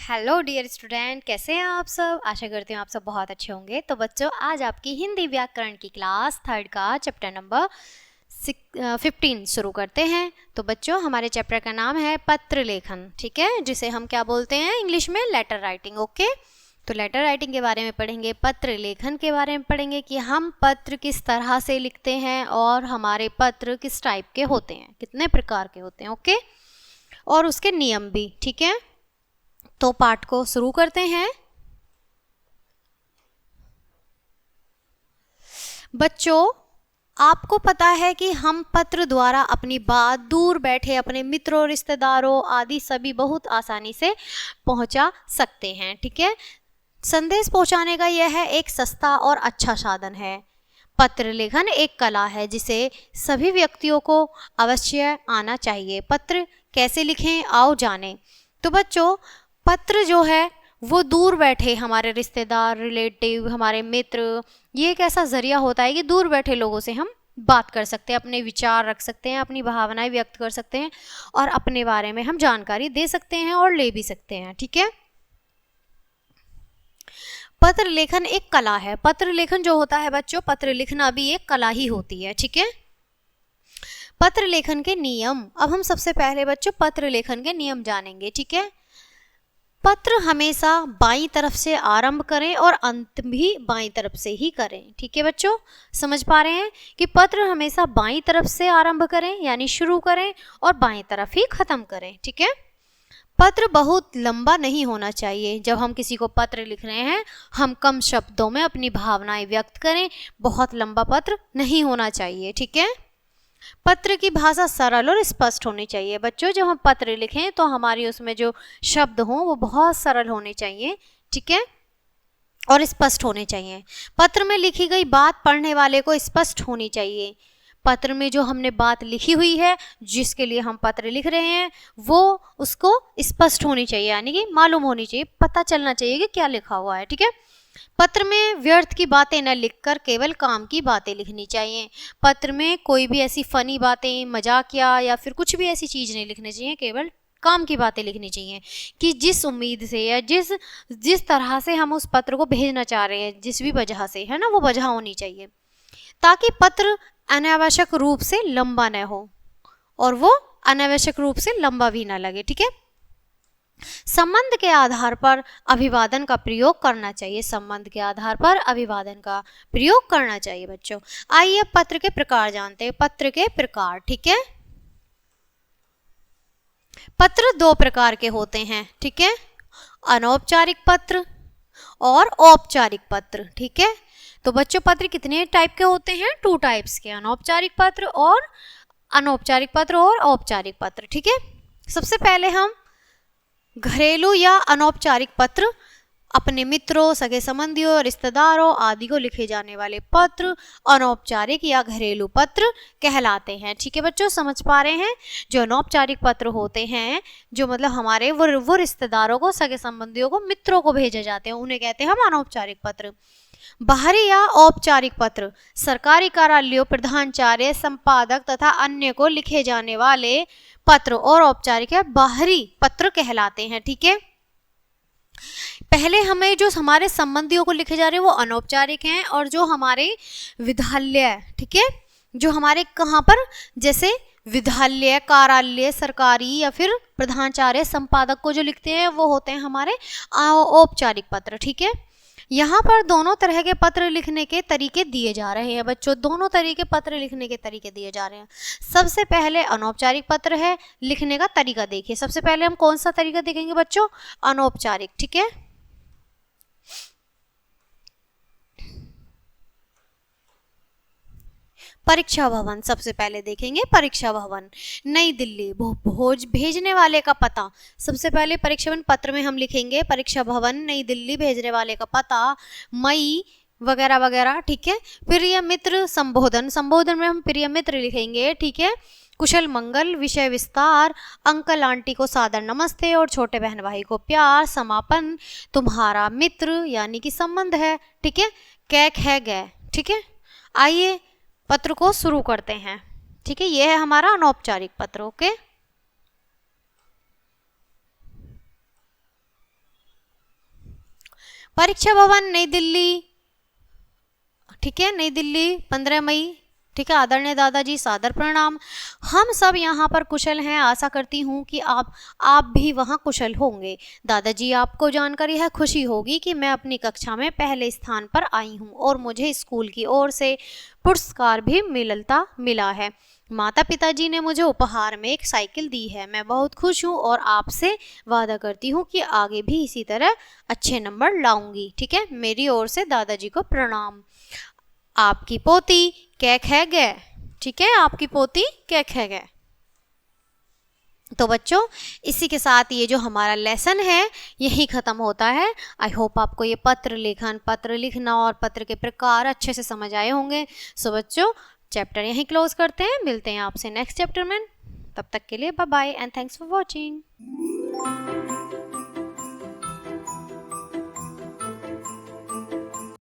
Hello dear student, कैसे हैं आप सब। आशा करती हूँ आप सब बहुत अच्छे होंगे। तो बच्चों, आज आपकी हिंदी व्याकरण की क्लास 3rd का चैप्टर नंबर 15 शुरू करते हैं। तो बच्चों, हमारे चैप्टर का नाम है पत्र लेखन, ठीक है, जिसे हम क्या बोलते हैं इंग्लिश में, लेटर राइटिंग। ओके, तो लेटर राइटिंग के बारे में पढ़ेंगे, पत्र लेखन के बारे में पढ़ेंगे कि हम पत्र किस तरह से लिखते हैं और हमारे पत्र किस टाइप के होते हैं, कितने प्रकार के होते हैं। ओके, और उसके नियम भी, ठीक है। तो पाठ को शुरू करते हैं। बच्चों, आपको पता है कि हम पत्र द्वारा अपनी बात दूर बैठे अपने मित्रों, रिश्तेदारों आदि सभी बहुत आसानी से पहुंचा सकते हैं, ठीक है। संदेश पहुंचाने का यह एक सस्ता और अच्छा साधन है। पत्र लेखन एक कला है जिसे सभी व्यक्तियों को अवश्य आना चाहिए। पत्र कैसे लिखें, आओ जानें। तो बच्चों, पत्र जो है वो दूर बैठे हमारे रिश्तेदार, रिलेटिव, हमारे मित्र, ये एक ऐसा जरिया होता है कि दूर बैठे लोगों से हम बात कर सकते हैं, अपने विचार रख सकते हैं, अपनी भावनाएं व्यक्त कर सकते हैं और अपने बारे में हम जानकारी दे सकते हैं और ले भी सकते हैं, ठीक है। पत्र लेखन एक कला है। पत्र लेखन जो होता है बच्चों, पत्र लिखना भी एक कला ही होती है, ठीक है। पत्र लेखन के नियम, अब हम सबसे पहले बच्चों पत्र लेखन के नियम जानेंगे, ठीक है। पत्र हमेशा बाईं तरफ से आरंभ करें और अंत भी बाईं तरफ से ही करें, ठीक है बच्चों। समझ पा रहे हैं कि पत्र हमेशा बाईं तरफ से आरंभ करें, यानी शुरू करें, और बाईं तरफ ही खत्म करें, ठीक है। पत्र बहुत लंबा नहीं होना चाहिए। जब हम किसी को पत्र लिख रहे हैं, हम कम शब्दों में अपनी भावनाएं व्यक्त करें, बहुत लंबा पत्र नहीं होना चाहिए, ठीक है। पत्र की भाषा सरल और स्पष्ट होनी चाहिए। बच्चों, जब हम पत्र लिखें तो हमारी उसमें जो शब्द हों वो बहुत सरल होने चाहिए, ठीक है, और स्पष्ट होने चाहिए। पत्र में लिखी गई बात पढ़ने वाले को स्पष्ट होनी चाहिए। पत्र में जो हमने बात लिखी हुई है, जिसके लिए हम पत्र लिख रहे हैं, वो उसको स्पष्ट होनी चाहिए, यानी कि मालूम होनी चाहिए, पता चलना चाहिए कि क्या लिखा हुआ है, ठीक है। पत्र में व्यर्थ की बातें न लिखकर केवल काम की बातें लिखनी चाहिए। पत्र में कोई भी ऐसी फनी बातें, मजाकिया या फिर कुछ भी ऐसी चीज नहीं लिखनी चाहिए, केवल काम की बातें लिखनी चाहिए कि जिस उम्मीद से या जिस तरह से हम उस पत्र को भेजना चाह रहे हैं, जिस भी वजह से, है ना, वो वजह होनी चाहिए, ताकि पत्र अनावश्यक रूप से लंबा न हो और वो अनावश्यक रूप से लंबा भी ना लगे, ठीक है। संबंध के आधार पर अभिवादन का प्रयोग करना चाहिए। संबंध के आधार पर अभिवादन का प्रयोग करना चाहिए बच्चों। आइए पत्र के प्रकार जानते हैं। पत्र के प्रकार, ठीक है। पत्र दो प्रकार के होते हैं, ठीक है, अनौपचारिक पत्र और औपचारिक पत्र, ठीक है। तो बच्चों, पत्र कितने टाइप के होते हैं? 2 टाइप्स के, अनौपचारिक पत्र और अनौपचारिक पत्र और औपचारिक पत्र, ठीक है। सबसे पहले हम घरेलू या अनौपचारिक पत्र, अपने मित्रों, सगे संबंधियों, रिश्तेदारों आदि को लिखे जाने वाले पत्र अनौपचारिक या घरेलू पत्र कहलाते हैं, ठीक है बच्चों। समझ पा रहे हैं? जो अनौपचारिक पत्र होते हैं, जो मतलब हमारे वो रिश्तेदारों को, सगे संबंधियों को, मित्रों को भेजे जाते हैं, उन्हें कहते हैं हम अनौपचारिक पत्र। बाहरी या औपचारिक पत्र सरकारी कार्यालयों, प्रधानाचार्य, संपादक तथा अन्य को लिखे जाने वाले पत्र और औपचारिक या बाहरी पत्र कहलाते हैं, ठीक है। पहले हमें जो हमारे संबंधियों को लिखे जा रहे हैं वो अनौपचारिक हैं, और जो हमारे विद्यालय, ठीक है, जो हमारे कहाँ पर, जैसे विद्यालय, कार्यालय, सरकारी या फिर प्रधानाचार्य, संपादक को जो लिखते हैं वो होते हैं हमारे औपचारिक पत्र, ठीक है। यहाँ पर दोनों तरह के पत्र लिखने के तरीके दिए जा रहे हैं बच्चों, दोनों तरह के पत्र लिखने के तरीके दिए जा रहे हैं। सबसे पहले अनौपचारिक पत्र है, लिखने का तरीका देखिए। सबसे पहले हम कौन सा तरीका देखेंगे बच्चों? अनौपचारिक, ठीक है। परीक्षा भवन सबसे पहले देखेंगे। परीक्षा भवन, नई दिल्ली। भोज भेजने वाले का पता, सबसे पहले परीक्षा भवन पत्र में हम लिखेंगे परीक्षा भवन, नई दिल्ली, भेजने वाले का पता, मई वगैरह वगैरह, ठीक है। प्रिय मित्र संबोधन, संबोधन में हम प्रिय मित्र लिखेंगे, ठीक है। कुशल मंगल, विषय विस्तार, अंकल आंटी को सादर नमस्ते और छोटे बहन भाई को प्यार। समापन, तुम्हारा मित्र यानी कि संबंध है, ठीक है। कैक है गए, ठीक है। आइए पत्र को शुरू करते हैं, ठीक है। यह है हमारा अनौपचारिक पत्र, ओके। परीक्षा भवन नई दिल्ली, ठीक है, नई दिल्ली 15 मई, ठीक है। आदरणीय दादाजी सादर प्रणाम। हम सब यहाँ पर कुशल हैं, आशा करती हूँ कि आप भी वहाँ कुशल होंगे। दादाजी आपको जानकर यह खुशी होगी कि मैं अपनी कक्षा में पहले स्थान पर आई हूँ और मुझे स्कूल की ओर से पुरस्कार भी मिला है। माता पिताजी ने मुझे उपहार में एक साइकिल दी है। मैं बहुत खुश हूँ और आपसे वादा करती हूँ कि आगे भी इसी तरह अच्छे नंबर लाऊंगी, ठीक है। मेरी ओर से दादाजी को प्रणाम। आपकी पोती कैक है गे, ठीक है, आपकी पोती कैक है गे। तो बच्चों इसी के साथ ये जो हमारा लेसन है यही ख़त्म होता है। आई होप आपको ये पत्र लेखन, पत्र लिखना और पत्र के प्रकार अच्छे से समझ आए होंगे। सो बच्चों चैप्टर यहीं क्लोज करते हैं, मिलते हैं आपसे नेक्स्ट चैप्टर में। तब तक के लिए bye bye and thanks for watching.